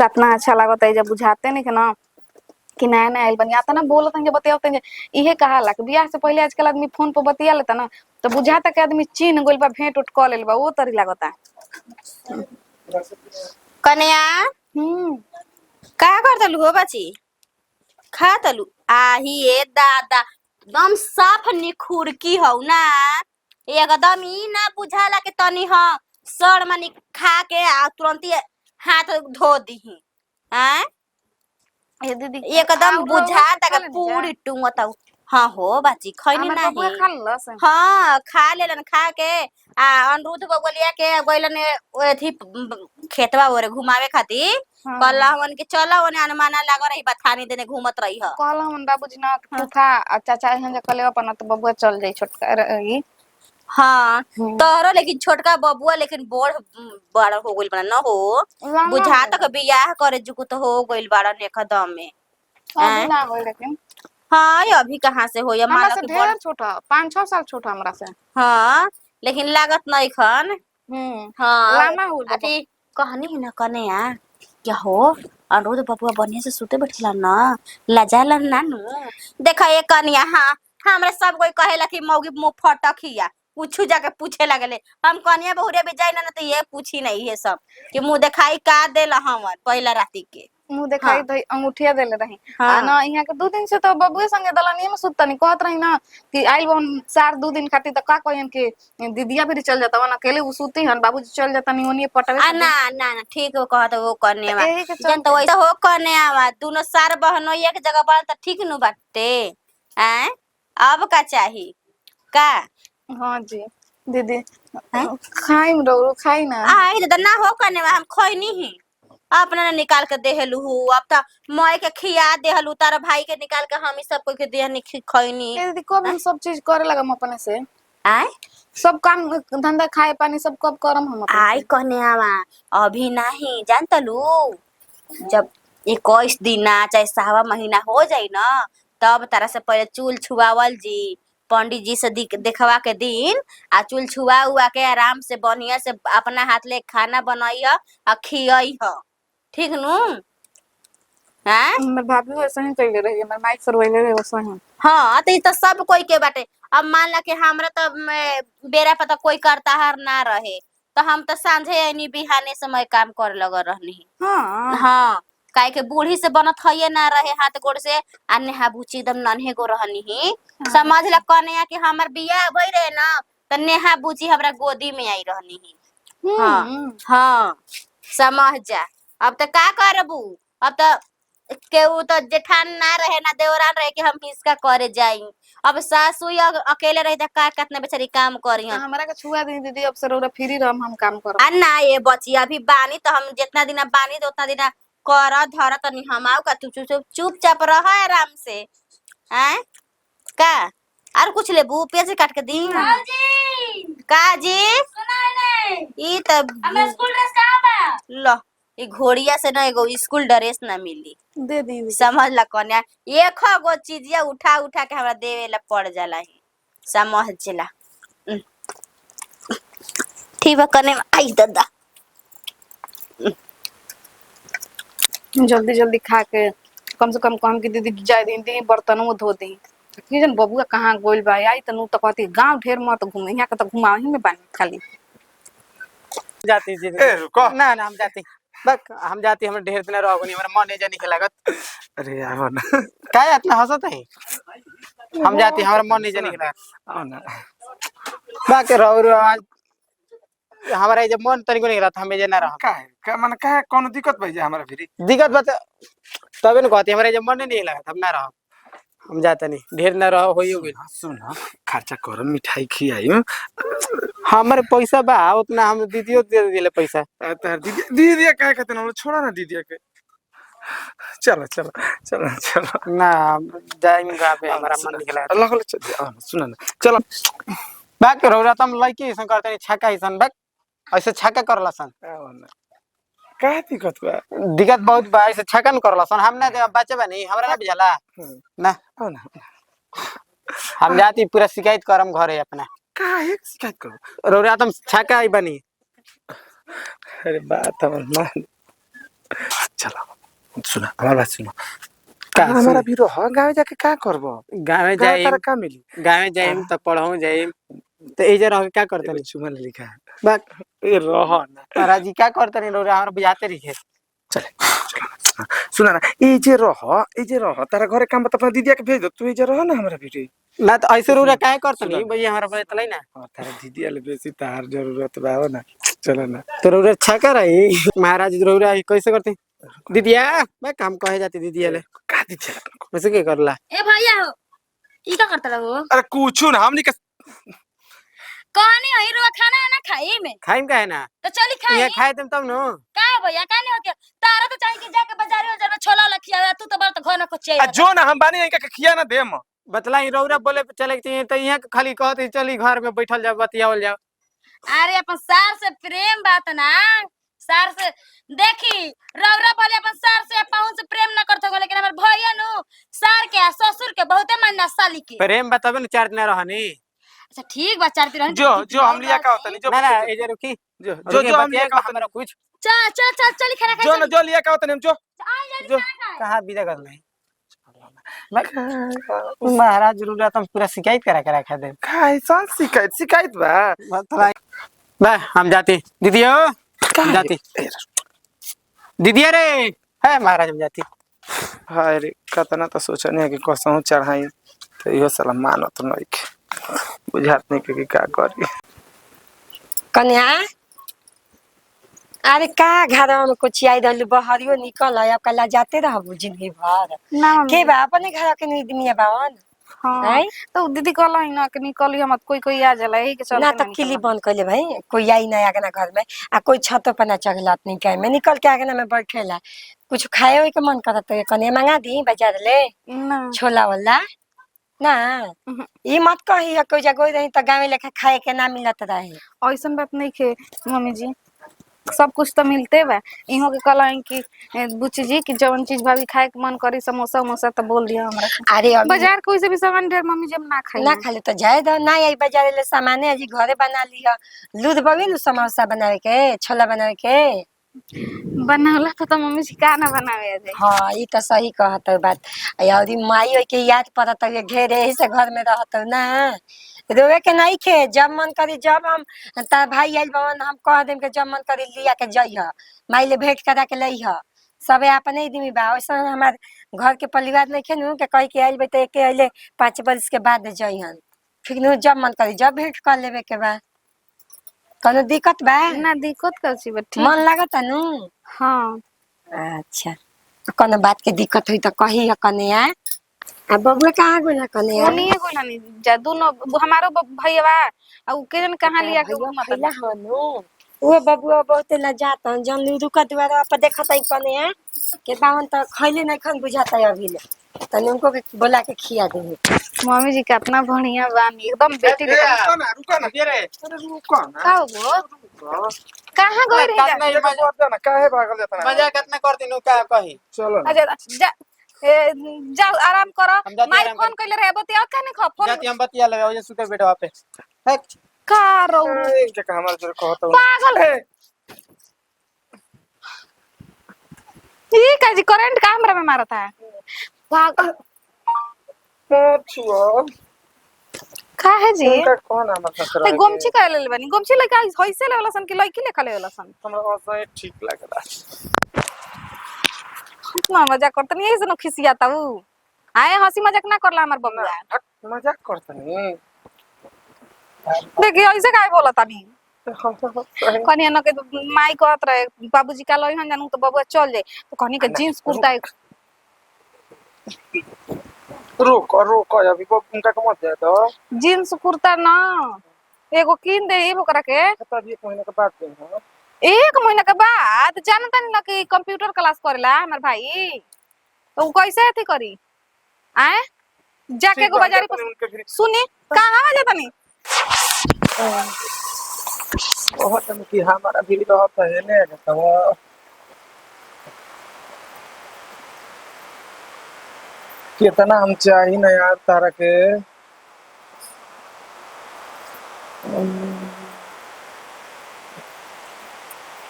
कितना अच्छा लागत है जब बुझाते नहीं के ना कि नया नया आइल बनी आता ना बोलत हैं बतियाते हैं इहे कहाला कि बियाह से पहले आजकल आदमी फोन पर बतिया लेता ना तो बुझाता के आदमी चीन गोल बा भेंट उठ क लेल बा वो तरी लागता। कन्या हम्म का करतलू हो बची खा तलू आही ए दादा एकदम साफ निखुरकी हौ ना एकदम ई ना बुझाला के तनी ह सर मनी खा के आ तुरंत हाथ धो दीही हैं ए दीदी एकदम और बुझाता खा के लेनी जा पूरी टूंगता। हाँ हो बाची खैनी हमार बबुआ नहीं। खा लस हाँ खा लेलन खा के आ अनिरुद्ध बबुलिया के गइलन अथी खेतवा ओरे घुमावे खातिर हां कहला हमन के चला ओने अनुमाना लाग रही बथानी देने घूमत रही ह। कहला हमन बाबूजी ना हाँ फूफा आ चाचा हन जे कले अपन तो बबुआ चल जाई छोटका ई हाँ तोहरो लेकिन छोटका बबुआ लेकिन बड़ हो गइल बड़ा न हो लाना बुझा हो तक बियाह करे जुकु तो हो गइल बड़ा एकदम में अभी हैं। ना होई लेकिन हाँ ये अभी कहाँ से हो या हमरा माला से के बड़ ढेर छोटा 5-6 साल छोटा हमरा से। हाँ लेकिन लागत नहीं खन। हाँ लाना हो बाबा अथी कहनी है ना कने यार क्या हो अनिरुद्ध बबुआ बढ़िया से सुते बैठला ना लजाला ना नु देखा ये कनिया हाँ हमरा सब कोई कहेला कि मौगी मुंह फटकिया पूछू जाके पूछे लगले हम कनिया बहुरे भी जाई ना तो ये पूछी नहीं ये सब कि मुंह दिखाई का देला हमर पहला राती के। मुंह हाँ दिखाई दई अंगूठिया देले रही आ हाँ ना यहाँ के 2 दिन से तो बबुए संगे दलनिए में सुतनी कहत रही ना कि आइल बन सार 2 दिन खातिर तो का कहन के दीदिया भी चल जाता वन अकेले उ सुती हन बाबूजी चल जाता नहीं ओनिए पटवे आ खातिर ना ना ठीक हो कहत वो करने तो वा यही के जन तो चलते वैसा हो करने आवा दोनों सार बहनों एक जगह पर तो ठीक नु बाटे हैं अब का चाही का हां जी दीदी हैं खाई रो खाई ना आई तो ना हो करने वा हम खैनी ही अपना ने निकाल के देहलू अब तो मई के खिया देहलू तारा भाई के निकाल के हम ही सब कोई के देहनी खैनी ए दीदी कब हम सब चीज करे लगम अपने से आय सब काम धंधा खाए पानी सब कब करम हम अपने आई से कहने आवा अभी नहीं जानता लू जब 21 दिन ना चाहे 7वां महीना हो जाई ना तब तारा से पहले चूल छुआवल जी पंडित जी से देखवा के दिन आ चूल छुआ हुआ के आराम से बढ़िया से अपना हाथ ले खाना बनाई ह आ खियई ह ठीक नु हैं। हमर भाभी वैसे ही कइले रही हमर माइक सरवइले रहे वैसे ही हाँ तो ये तो सब कोई के बाटे अब मान ला कि हमरा तो बेरा पता कोई करता हर ना रहे तो हम तो सांझे यानी बिहाने समय काम कर लग रहनी। हां हाँ काहे के बूढ़ी से बनत हइये ना रहे हाथ गोड़ से आ नेहा बुची एकदम नन्हे गो रहनी ही समझ ला कने कि हमर बियाह भई रहे ना त नेहा बुची हमरा गोदी में आई रहनी ही। हाँ हाँ समझ जा अब तो का करबू अब तो केहू तो जेठान ना रहे ना देवरान रहे कि हम इसका करे जाई अब सासू अकेले रही का कितना बेचारी काम करी हन। हमरा के छुआ दी दीदी अब से रोरा फ्री रहम हम काम करब आ ना ये बची अभी बानी तो हम जितना दिन बानी तो उतना दिन कर धर तनी हम आओ का तू चुपचाप रह आराम से हैं का और कुछ लेबू पैसे काट के दी का जी ई तब हमें स्कूल ड्रेस कहां बा लो ई घोड़िया से ना एगो स्कूल ड्रेस ना मिली दे दी समझ ला कन्या एक गो चीजिया उठा उठा के हमरा देवे ला पड़ जाला ही समझ ला ठीक बा कने आई दादा जल्दी जल्दी खा के कम से कम की दीदी जाए दी बर्तन वो धो दी की जन बबुआ कहाँ गोइल बा आई तनु तो कहती गांव ढेर मत घूमे यहाँ के तो घुमाव ही में बानी खाली जाती जी ए रुको ना ना हम जाती बक हम जाती हम ढेर दिन रहो नहीं हमारा मन नहीं जाने के लागत अरे यार ना काहे इतना हंसत है हम जाती हमारा मन नहीं जाने के लागत आओ ना बाकी रहो आज हमारा जब मन तनिको नहीं रहता हमें जना रहा का माने का कोनो दिक्कत भई जा हमरा फिरी दिक्कत बात तबे न कहती हमारा जब मन नहीं लागत हम ना रहो हम जाते नहीं ढेर ना रहो होई हो गइल सुन खर्चा कर मिठाई खियाई हमारे पैसा बा उतना हम दीदियो दे दिले पैसा तार दीदी दीदी का कहते ना छोड़ा ना दीदी के चलो चलो चलो चलो ना जाएंगे पे हमारा मन नहीं लागत अल्लाह को चल सुन ना चलो बाक रहो तुम लड़की सन करते छक्का सन बाक ऐसे छक्का करला सन आओ ना का दिक्कत बा दिक्कत बहुत बा ऐसे छक्का न करला सन हमने बच्चे बा नहीं हमरा ना बुझला ना आओ ना हम जाती पूरा शिकायत करम घरे अपना का एक शिकायत करो रौरा तुम छक्का आई बनी अरे बात हमर मान चलो सुना हमार बात सुनो का हमारा भी रह गाँव जाके का करबो गाँव में गाँव तारा जाइम का मिली गाँव में जाइम तब पढ़ाऊँ जाइम तो एजे रह के क्या करते नहीं चुमा लिखा है बात ए रह ना महाराज जी क्या करते नहीं रोरा हमारे बुझाते रहिए चले सुना ना ए जे रह तारा घरे काम बता अपना दीदी के भेज दो तू ए जे रह ना हमारा बेटी ना तो ऐसे रोरा क्या करते सुना नहीं ना। भैया हमारा बता नहीं ना तारा दीदी वाले बेसी तार जरूरत बा हो ना चलो ना तो रोरा अच्छा कर रही महाराज जी रोरा कैसे करते दीदिया मैं काम कहे जाती दीदी वाले का दीदी वैसे क्या करला ए भैया हो ई का करता रहो अरे कुछ ना हमनी के कहानी है रो खाना ना खाई में खाइम का है ना तो चली खाई ये खाए तुम तब नो का भैया का नहीं होती तारा तो चाहिए कि जाके बाजार में जरा छोला लखिया तू तो बड़ा तो घर ना कुछ आ चाहिए जो ना हम बानी इनका के खिया ना देम बतलाई रौरा बोले पे चले के चाहिए तो यहाँ खाली कहते चली घर में बैठल जाओ बतियावल जाओ अरे अपन सार से प्रेम बात ना सार से देखी रौरा बोले अपन सार से पाहुन से प्रेम ना करत हो लेकिन हमर भैया नु सार के आ ससुर के बहुते मानना साली के प्रेम बताबे ना 4 दिन रहनी अच्छा ठीक बा चार दिन जो हम लिया का होता नहीं जो ना ना ए जे रुकी जो हम लिया का हमारा कुछ चल चल चल चल खाना खा जो ना जो लिया का होता नहीं जो आ जो कहाँ विदा कर नहीं महाराज जरूर तुम पूरा शिकायत करा रखा दे कैसा शिकायत बा बतलाई बा हम जाते दीदी हो हम जाते दीदी अरे है महाराज हम जाती हाय रे कतना तो सोचने है कि कसहु चढ़ाई तो इहो साला मानत नहीं के बुझात नहीं के कि का करी कन्या अरे का घर में कुछ आई रहलू बहरियो निकल है अब कल जाते रहबू जिंदगी भर ना के बा अपने घर के निदमिया बावन हाँ आई तो दीदी कहला ही ना कि निकलिए मत कोई कोई आ जाला यही के चलते ना तो किली बंद कर ले भाई कोई आई ना आगे ना घर में आ कोई छतों पर ना चढ़लात नहीं कहे मैं निकल के आगे ना मैं बैठेला कुछ खाए हुए के मन करत है कन्या मंगा दी बाजार ले ना छोला वाला ना ये मत कही कोई जगह रही तो गाँव लेके खाए के ना मिलत रहे ऐसन बात नहीं खे मम्मी जी सब कुछ तो मिलते बा इहो के कहला कि बुच्ची जी कि जवन चीज भाभी खाए के मन करी समोसा उमोसा तो बोल दिया हमरा के। अरे अभी बाजार कोई से भी सामान ढेर मम्मी जी हम ना खाई ना खाले तो जाए दो ना आई बाजार ले सामान है जी घरे बना लिया दूध बगी न समोसा बनावे के छोला बनावे के बनावला तो मम्मी जी का ना बनावे दे हाँ ये तो सही कहत बात और माई ओई के याद पड़त है घेरे से घर में रहत ना रोवे के नहीं खे जब मन करी जब हम तार भाई आइल बवन हम कह देम के जब मन करी लिया के जइह माई ले भेंट करा के लइह सबे अपने ही दिमी बा वैसा हमार घर के परिवार नहीं खे नु के कह के आइल बे तो एक आइले 5 बरस के बाद जइहन फिर नु जब मन करी जब भेंट कर लेवे के बा कोनो दिक्कत बा ना दिक्कत कर छी ठीक मन लागत नु हाँ अच्छा तो कोनो बात के दिक्कत हुई तो कही है कन्या अब बबुआ कहाँ गइल कन्या ओनिए कोला नहीं जा दोनों हमारो भैया आ उ के जन कहां लिया के भैया मत खैला हनु वो बबुआ बहुत लजात हन जन रुका द्वारा पर देखत है कन्या के बावन तो खैले नहीं खन बुझाता है अभी ले तने उनको के बोला के खिया दे मम्मी जी कितना बढ़िया बानी एकदम बेटी रुको ना दीदी रे अरे रुको ना का हो कहां गई रही जा नहीं मजा ना काहे भागल जाता ना मजा कितना कर दिनु का कही चलो ना अच्छा जा जाओ आराम करो हम जाते माई आराम फोन कइले रहे बतिया का नहीं खा फोन जाती हम बतिया लगे ओजे सुते बेटवा पे है का रो एक जगह हमारे जोर कहत हूं पागल ये का जी करंट का हमरा में मारता है पागल छुआ का है जी उनका कौन है मतलब ते गोमची का ले बनी गोमची लगा होइसे लेवला सन कि लइकी लेखा लेवला सन हमरा से ठीक लग रहा ना मजाक करत नहीं ऐसे न खिसियाता ऊ आए हंसी मजाक ना करला हमर बबुआ है मजाक करता नहीं देखिए ऐसे काहे बोलता नहीं हम तो सही कनी न के माई कहत रहे बाबूजी का लई हन जानू तो बबुआ चल जाए तो कनी के जींस कुर्ता रुको अभी वो उनका को मत दे दो जींस कुर्ता ना एगो किन दे ई ओकरा के तब 1 महीने के बाद दे हां 1 महीना के बाद जानता नहीं ना कि कंप्यूटर क्लास करेला हमर भाई तो उ कैसे अथी करी आए जाके एगो बाजारी पर सुनी कहां आ जाता नहीं बहुत हम कि हमारा भी रहता है ले जाता वो कितना हम चाहिए ना यार तारा के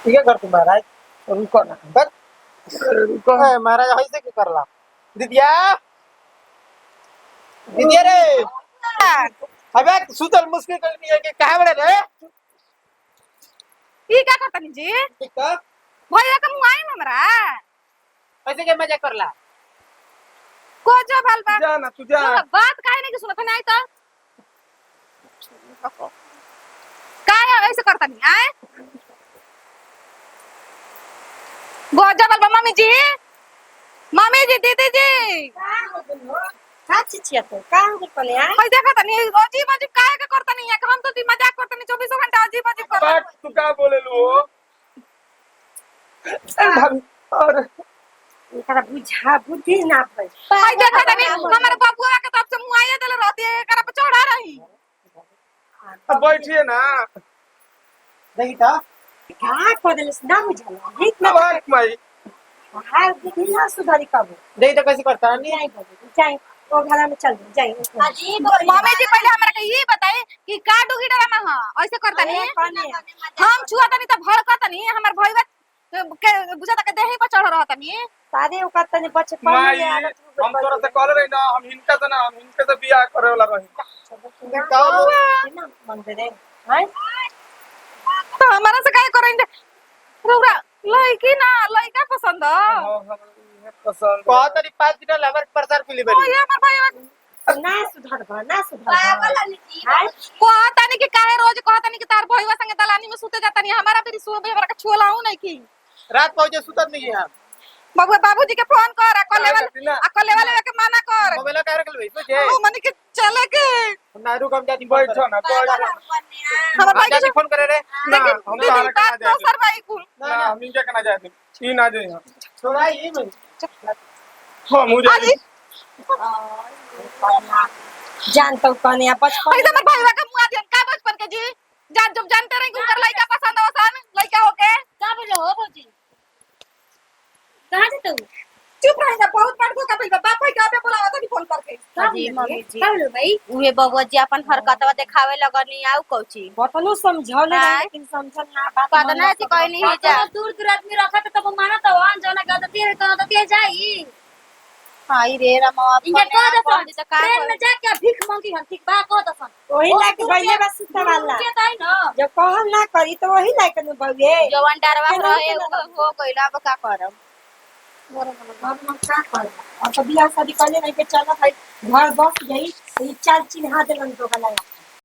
ठीक है कर तुम महाराज रुको ना बस ए, महाराज ऐसे क्यों करला दीदिया दीदिया रे अबे सुतल मुश्किल करनी है कि काहे बड़े रे ई का करतनी जी ठीक है भैया के मुंह आई हमरा ऐसे के मजाक करला को जो भल बा जा ना तू जा तो बात काहे नहीं कि सुनत नहीं तो काहे ऐसे करतनी आए गोजा बल मम्मी जी दीदी जी का चिचिया तो का हो गइल पले आ भाई देखा तनी अजीब अजीब काहे के करतनी है हम तो मजाक करतनी 24 घंटा अजीब अजीब कर बात तू का बोले लो भाभी और एकरा बुझा बुद्धि ना भई भाई देखा तनी हमारे बाबूआ के तरफ से मुंह आए देले रहती है एकरा पे चढ़ा रही अब बैठिए ना देखी था का को देलस ना बुझला हित ना अब आँख माई हार बुद्धि ना सुधारी कबो देखी तो कैसे करता नहीं जाई बाबू जाई ओ घरा में चल जाई अजीब मम्मी जी पहले हमरा के ये बताई कि का डुगी डरामा हां ऐसे करतनी हम छुआ तनी त भड़कतनी हमर भईवा के बुझा तक देही पर चढ़ रहतनी सारे ओकर तने बच्चे पढ़ माई ले हम तोरा से कहले रही ना हम हिनका से ना हम हिनके से बियाह करे वाला रही ना मन दे रे हाय तो हमारा से काहे करेंगे रौरा लड़की ना लड़का पसंद है पसंद बहुत तरी 5 दिन लवर प्रचार के लिए ओ ये हमर भईवा ना सुधार पागल हनी जी हाय कहतनी कि काहे रोज कहतनी कि तार भईवा संगे दलानी में सुते जातनी हमारा भी सो भी हमरा के छुलाऊ नहीं की रात पहुंचे सुतत नहीं है हम बबुआ बाबूजी के फोन कर अकले वाले के मना कर मोबाइल का रख ले तुझे ओ मने के चले के नारू कम जाती बैठो ना बैठ हमर भाई के जाती फोन करे रे ना हम तो हाल बात करना तो जाए सर भाई कुल ना हम इनके करना जाए ई ना जाए थोड़ा ये में हां मुझे अजी जान तो कने बचपन पैसा हमर भाईवा के मुआ दियन का बचपन के जी जान जब जानते रही उनकर लड़का पसंद होसन लड़का होके का बोले हो भौजी कहां से तू चुप रही ना बहुत बार धोखा भइल बाप भाई के अबे बुलावा तनी फोन करके जी मम्मी जी का बोले भाई उहे बबुआ जी अपन हरकतवा देखावे लगनी आउ कौची बतनो समझौले हाँ। लेकिन समझल ना बात कदना से कोई नहीं है जा दूर दूर आदमी रखा तो तब माना तो वन जौना गदती है तो दती जाई हां रे रमवा इनके कह दसन तो का ट्रेन में जाके भीख मांगी हम ठीक बा कह दसन वही लाके बैले बस सुता वाला के ताई न जब कहल ना करी तो वही लाके न बउए जवान डरवा रहे हो गइला अब का करब हम का कर अब तो बियाह शादी करले नहीं के चल भाई घर बस गई तो ये चाल चिन्हा देलन तो गला